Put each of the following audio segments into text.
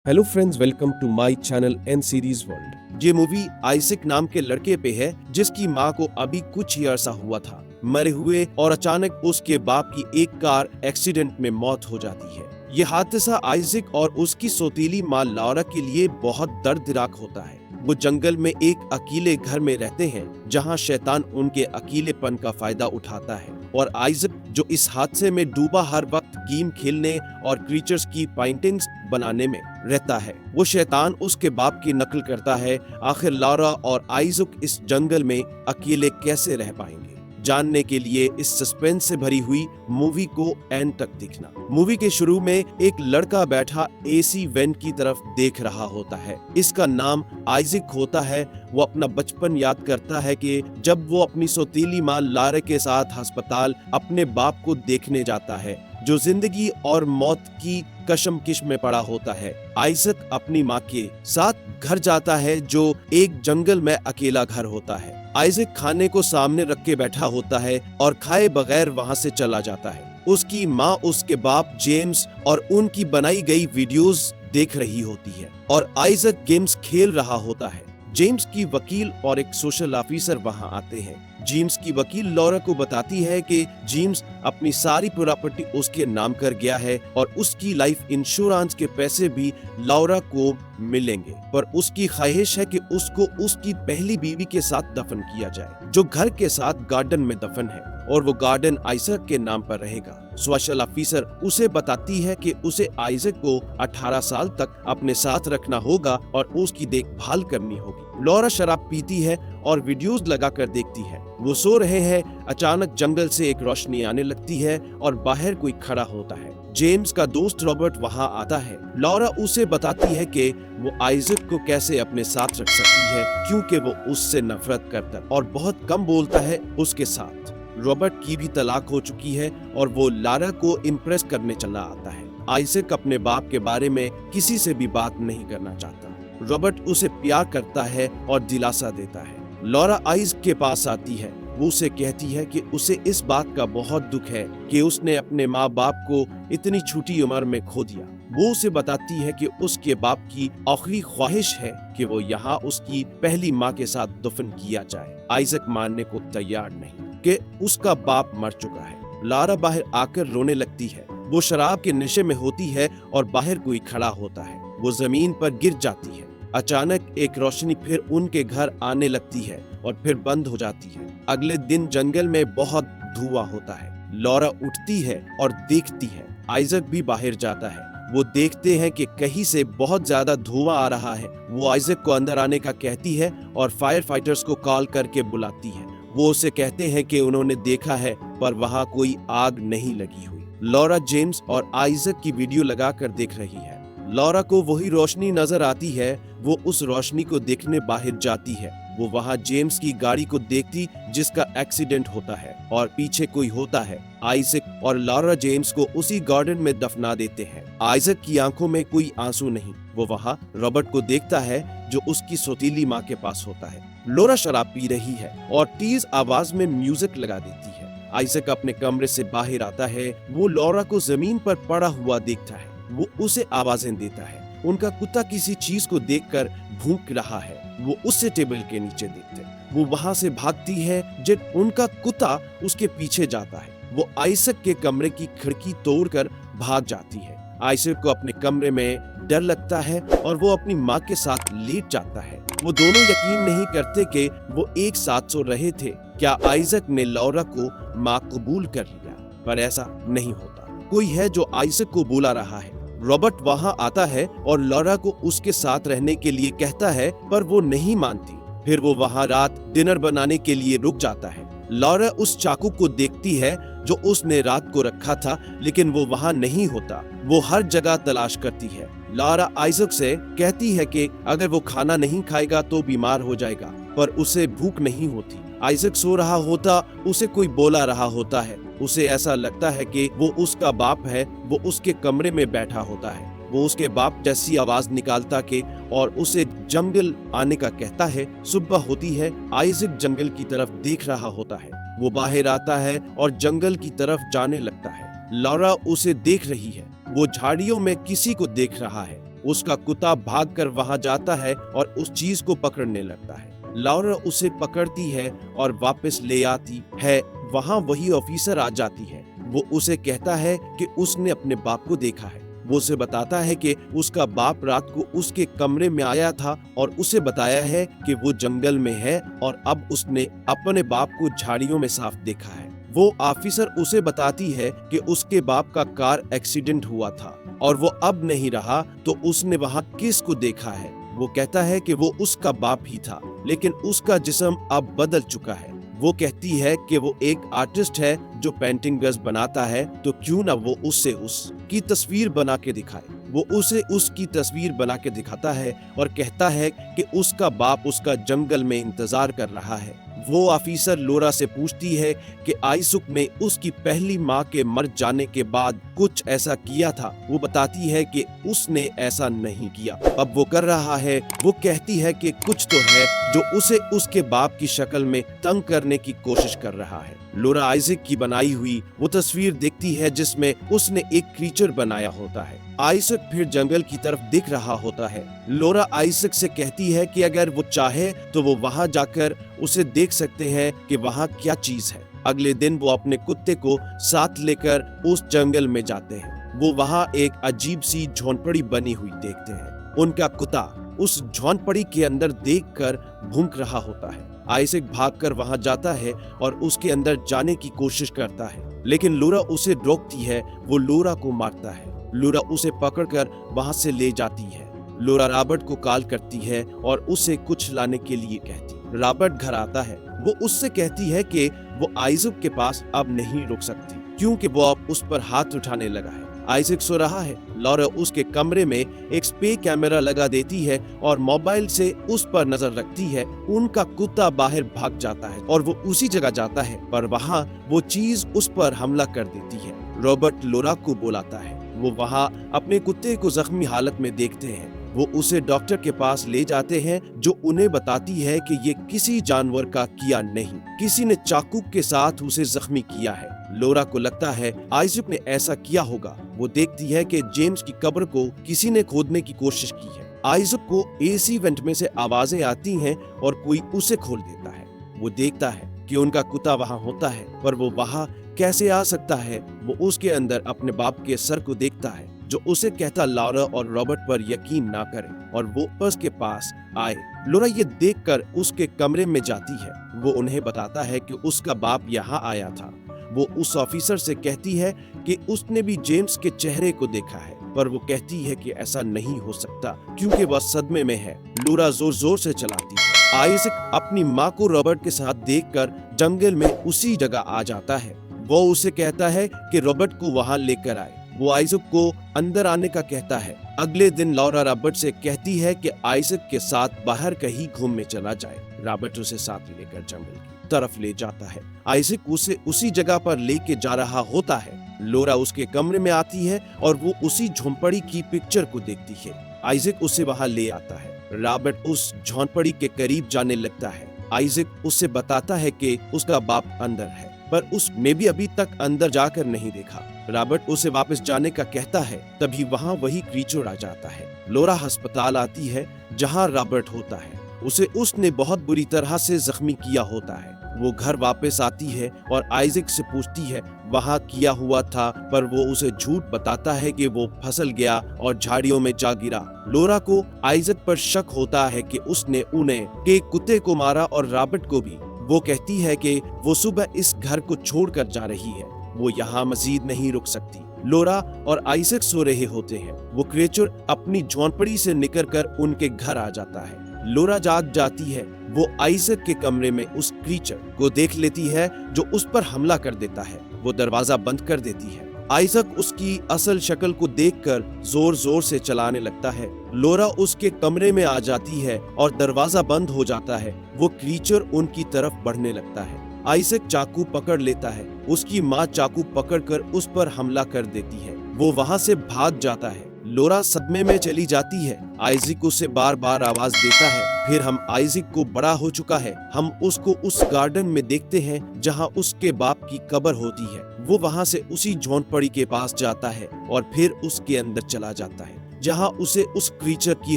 Hello friends, welcome to my channel N series world. ये movie Isaac नाम के लड़के पे है जिसकी माँ को अभी कुछ ही अरसा हुआ था मरे हुए और अचानक उसके बाप की एक कार एक्सीडेंट में मौत हो जाती है। ये हादसा आइजक और उसकी सौतीली माँ लॉरा के लिए बहुत दर्दनाक होता है। वो जंगल में एक अकेले घर में रहते हैं जहाँ शैतान उनके अकेलेपन का फायदा उठाता है और आइजक जो इस हादसे में डूबा हर वक्त गेम खेलने और क्रीचर्स की पेंटिंग्स बनाने में रहता है। वो शैतान उसके बाप की नकल करता है। आखिर लॉरा और आइजक इस जंगल में अकेले कैसे रह पाएंगे, जानने के लिए इस सस्पेंस से भरी हुई मूवी को एंड तक देखना। मूवी के शुरू में एक लड़का बैठा एसी वेंट की तरफ देख रहा होता है। इसका नाम आइजक होता है। वो अपना बचपन याद करता है कि जब वो अपनी सौतीली माँ लारा के साथ अस्पताल अपने बाप को देखने जाता है जो जिंदगी और मौत की कशमकश में पड़ा होता है। आइजक अपनी माँ के साथ घर जाता है जो एक जंगल में अकेला घर होता है। आइजक खाने को सामने रख के बैठा होता है और खाए बगैर वहाँ से चला जाता है। उसकी माँ उसके बाप जेम्स और उनकी बनाई गई वीडियोस देख रही होती है और आइजक गेम्स खेल रहा होता है। जेम्स की वकील और एक सोशल ऑफिसर वहां आते हैं। जेम्स की वकील लॉरा को बताती है कि जेम्स अपनी सारी प्रॉपर्टी उसके नाम कर गया है और उसकी लाइफ इंश्योरेंस के पैसे भी लॉरा को मिलेंगे, पर उसकी ख्वाहिश है कि उसको उसकी पहली बीवी के साथ दफन किया जाए जो घर के साथ गार्डन में दफन है और वो गार्डन आइजक के नाम पर रहेगा। सोशल ऑफिसर उसे बताती है कि उसे आइजक को 18 साल तक अपने साथ रखना होगा और उसकी देखभाल करनी होगी। लॉरा शराब पीती है और वीडियोस लगाकर देखती है। वो सो रहे हैं, अचानक जंगल से एक रोशनी आने लगती है और बाहर कोई खड़ा होता है। जेम्स का दोस्त रॉबर्ट वहां आता है। लॉरा उसे बताती है कि वो आइजक को कैसे अपने साथ रख सकती है क्योंकि वो उससे नफरत करता और बहुत कम बोलता है उसके साथ। रॉबर्ट की भी तलाक हो चुकी है और वो लारा को इम्प्रेस करने चला आता है। आइजक अपने बाप के बारे में किसी से भी बात नहीं करना चाहता। रॉबर्ट उसे प्यार करता है और दिलासा देता है। लॉरा आइजक के पास आती है। वो उसे कहती है कि उसे इस बात का बहुत दुख है कि उसने अपने माँ बाप को इतनी छोटी उम्र में खो दिया। वो उसे बताती है कि उसके बाप की आखिरी ख्वाहिश है कि वो यहाँ उसकी पहली माँ के साथ दफन किया जाए। आइजक मानने को तैयार नहीं कि उसका बाप मर चुका है। लारा बाहर आकर रोने लगती है। वो शराब के नशे में होती है और बाहर कोई खड़ा होता है। वो जमीन पर गिर जाती है। अचानक एक रोशनी फिर उनके घर आने लगती है और फिर बंद हो जाती है। अगले दिन जंगल में बहुत धुआं होता है। लॉरा उठती है और देखती है। आइजक भी बाहर जाता है। वो देखते हैं कि कहीं से बहुत ज्यादा धुआं आ रहा है। वो आइजक को अंदर आने का कहती है और फायर फाइटर्स को कॉल करके बुलाती है। वो उसे कहते हैं कि उन्होंने देखा है पर वहाँ कोई आग नहीं लगी हुई। लॉरा जेम्स और आइजक की वीडियो लगाकर देख रही है। लॉरा को वही रोशनी नजर आती है। वो उस रोशनी को देखने बाहर जाती है। वो वहाँ जेम्स की गाड़ी को देखती जिसका एक्सीडेंट होता है और पीछे कोई होता है। आइजक और लॉरा जेम्स को उसी गार्डन में दफना देते हैं। आइजक की आंखों में कोई आंसू नहीं। वो वहाँ रॉबर्ट को देखता है जो उसकी सौतीली माँ के पास होता है। लॉरा शराब पी रही है और तेज आवाज में म्यूजिक लगा देती है। आइजक अपने कमरे से बाहर आता है। वो लॉरा को जमीन पर पड़ा हुआ देखता है। वो उसे आवाजें देता है। उनका कुत्ता किसी चीज को देखकर भूख रहा है। वो उससे टेबल के नीचे देखते हैं। वो वहां से भागती है जब उनका कुत्ता उसके पीछे जाता है। वो आइजक के कमरे की खिड़की तोड़कर भाग जाती है। आइजक को अपने कमरे में डर लगता है और वो अपनी माँ के साथ लेट जाता है। वो दोनों यकीन नहीं करते कि वो एक साथ सो रहे थे। क्या आइजक ने लॉरा को माँ कबूल कर लिया? पर ऐसा नहीं होता। कोई है जो आइजक को बुला रहा है। रॉबर्ट वहां आता है और लॉरा को उसके साथ रहने के लिए कहता है पर वो नहीं मानती। फिर वो वहां रात डिनर बनाने के लिए रुक जाता है। लॉरा उस चाकू को देखती है जो उसने रात को रखा था लेकिन वो वहां नहीं होता। वो हर जगह तलाश करती है। लॉरा आइजक से कहती है कि अगर वो खाना नहीं खाएगा तो बीमार हो जाएगा, पर उसे भूख नहीं होती। आइजक सो रहा होता, उसे कोई बोला रहा होता है। उसे ऐसा लगता है कि वो उसका बाप है। वो उसके कमरे में बैठा होता है। वो उसके बाप जैसी आवाज निकालता के और उसे जंगल आने का कहता है। सुबह होती है। आइजक जंगल की तरफ देख रहा होता है। वो बाहर आता है और जंगल की तरफ जाने लगता है। लॉरा उसे देख रही है। वो झाड़ियों में किसी को देख रहा है। उसका कुत्ता भागकर वहां जाता है और उस चीज को पकड़ने लगता है। लॉरा उसे पकड़ती है और वापस ले आती है। वहां वही ऑफिसर आ जाती है। वो उसे कहता है कि उसने अपने बाप को देखा है। वो उसे बताता है कि उसका बाप रात को उसके कमरे में आया था और उसे बताया है कि वो जंगल में है और अब उसने अपने बाप को झाड़ियों में साफ देखा है। वो ऑफिसर उसे बताती है कि उसके बाप का कार एक्सीडेंट हुआ था और वो अब नहीं रहा, तो उसने वहां किसको देखा है। वो कहता है कि वो उसका बाप ही था, लेकिन उसका जिस्म अब बदल चुका है। वो कहती है कि वो एक आर्टिस्ट है जो पेंटिंग्स बनाता है, तो क्यों ना वो उससे उसकी तस्वीर बना के दिखाए। वो उसे उसकी तस्वीर बना के दिखाता है और कहता है कि उसका बाप उसका जंगल में इंतजार कर रहा है। वो ऑफिसर लॉरा से पूछती है कि आइज़ैक ने उसकी पहली माँ के मर जाने के बाद कुछ ऐसा किया था। वो बताती है कि उसने ऐसा नहीं किया, अब वो कर रहा है। वो कहती है कि कुछ तो है जो उसे उसके बाप की शक्ल में तंग करने की कोशिश कर रहा है। लॉरा आइज़ैक की बनाई हुई वो तस्वीर देखती है जिसमें उसने एक क्रीचर बनाया होता है। आइज़ैक फिर जंगल की तरफ देख रहा होता है। लॉरा आइज़ैक से कहती है कि अगर वो चाहे तो वो वहां जाकर उसे देख सकते हैं कि वहां क्या चीज है। अगले दिन वो अपने कुत्ते को साथ लेकर उस जंगल में जाते हैं। वो वहां एक अजीब सी झोंपड़ी बनी हुई देखते हैं। उनका कुत्ता उस झोंपड़ी के अंदर देखकर भूख रहा होता है। आइज़ैक भागकर वहां जाता है और उसके अंदर जाने की कोशिश करता है, लेकिन लॉरा उसे रोकती है। वो लॉरा को मारता है। लॉरा उसे पकड़कर वहां से ले जाती है। लॉरा रॉबर्ट को कॉल करती है और उसे कुछ लाने के लिए कहती। रॉबर्ट घर आता है। वो उससे कहती है कि वो आइज़ैक के पास अब नहीं रुक सकती, क्योंकि वो अब उस पर हाथ उठाने लगा है। आइज़ैक सो रहा है। लॉरा उसके कमरे में एक स्पे कैमरा लगा देती है और मोबाइल से उस पर नजर रखती है। उनका कुत्ता बाहर भाग जाता है और वो उसी जगह जाता है, पर वहाँ वो चीज उस पर हमला कर देती है। रॉबर्ट लॉरा को बुलाता है। वो वहाँ अपने कुत्ते को जख्मी हालत में देखते हैं। वो उसे डॉक्टर के पास ले जाते हैं, जो उन्हें बताती है कि ये किसी जानवर का किया नहीं, किसी ने चाकू के साथ उसे जख्मी किया है। लॉरा को लगता है आइज़ैक ने ऐसा किया होगा। वो देखती है कि जेम्स की कब्र को किसी ने खोदने की कोशिश की है। आइज़ैक को एसी वेंट में से आवाजें आती हैं और कोई उसे खोल देता है। वो देखता है कि उनका कुत्ता वहाँ होता है, पर वो वहाँ कैसे आ सकता है। वो उसके अंदर अपने बाप के सर को देखता है, जो उसे कहता लॉरा और रॉबर्ट पर यकीन ना करें और वो उसके पास आए। लॉरा ये देखकर उसके कमरे में जाती है। वो उन्हें बताता है कि उसका बाप यहाँ आया था। वो उस ऑफिसर से कहती है कि उसने भी जेम्स के चेहरे को देखा है, पर वो कहती है कि ऐसा नहीं हो सकता क्योंकि वह सदमे में है। लॉरा जोर जोर से चलाती है। आइज़ैक अपनी माँ को रॉबर्ट के साथ देखकर जंगल में उसी जगह आ जाता है। वो उसे कहता है कि रॉबर्ट को वहां लेकर आए। वो आइज़ैक को अंदर आने का कहता है। अगले दिन लॉरा रॉबर्ट से कहती है कि आइज़ैक के साथ बाहर कहीं घूमने चला जाए। रॉबर्ट उसे साथ लेकर जंगल की तरफ ले जाता है। आइज़ैक उसे उसी जगह पर लेके जा रहा होता है। लॉरा उसके कमरे में आती है और वो उसी झोंपड़ी की पिक्चर को देखती है। आइज़ैक उसे वहां ले आता है। रॉबर्ट उस झोंपड़ी के करीब जाने लगता है। आइज़ैक उसे बताता है कि उसका बाप अंदर है, पर उसने भी अभी तक अंदर जाकर नहीं देखा। रॉबर्ट उसे वापस जाने का कहता है। तभी वहाँ वही क्रीचर आ जाता है। लॉरा अस्पताल आती है जहाँ रॉबर्ट होता है। उसे उसने बहुत बुरी तरह से जख्मी किया होता है। वो घर वापस आती है और आइज़ैक से पूछती है वहाँ किया हुआ था, पर वो उसे झूठ बताता है कि वो फसल गया और झाड़ियों में जा गिरा। लॉरा को आइज़ैक पर शक होता है कि उसने उन्हें के कुत्ते को मारा और रॉबर्ट को भी। वो कहती है कि वो सुबह इस घर को छोड़कर जा रही है। वो यहाँ मजीद नहीं रुक सकती। लॉरा और आइज़ैक सो रहे होते हैं। वो क्रीचर अपनी झोंपड़ी से निकलकर उनके घर आ जाता है। लॉरा जाग जाती है। वो आइज़ैक के कमरे में उस क्रीचर को देख लेती है जो उस पर हमला कर देता है। वो दरवाजा बंद कर देती है। आइज़ैक उसकी असल शक्ल को देखकर जोर जोर से चलाने लगता है। लॉरा उसके कमरे में आ जाती है और दरवाजा बंद हो जाता है। वो क्रीचर उनकी तरफ बढ़ने लगता है। आइज़ैक चाकू पकड़ लेता है। उसकी माँ चाकू पकड़कर उस पर हमला कर देती है। वो वहाँ से भाग जाता है। लॉरा सदमे में चली जाती है। आइज़ैक उसे बार बार आवाज देता है। फिर हम आइज़ैक को बड़ा हो चुका है। हम उसको उस गार्डन में देखते हैं जहाँ उसके बाप की कब्र होती है। वो वहाँ से उसी झोंपड़ी के पास जाता है और फिर उसके अंदर चला जाता है। जहां उसे उस क्रीचर की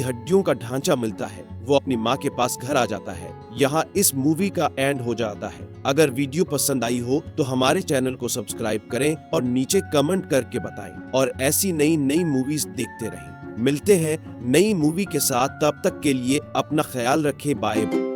हड्डियों का ढांचा मिलता है। वो अपनी माँ के पास घर आ जाता है। यहाँ इस मूवी का एंड हो जाता है। अगर वीडियो पसंद आई हो तो हमारे चैनल को सब्सक्राइब करें और नीचे कमेंट करके बताएं और ऐसी नई मूवीज देखते रहें। मिलते हैं नई मूवी के साथ, तब तक के लिए अपना ख्याल रखें। बाय।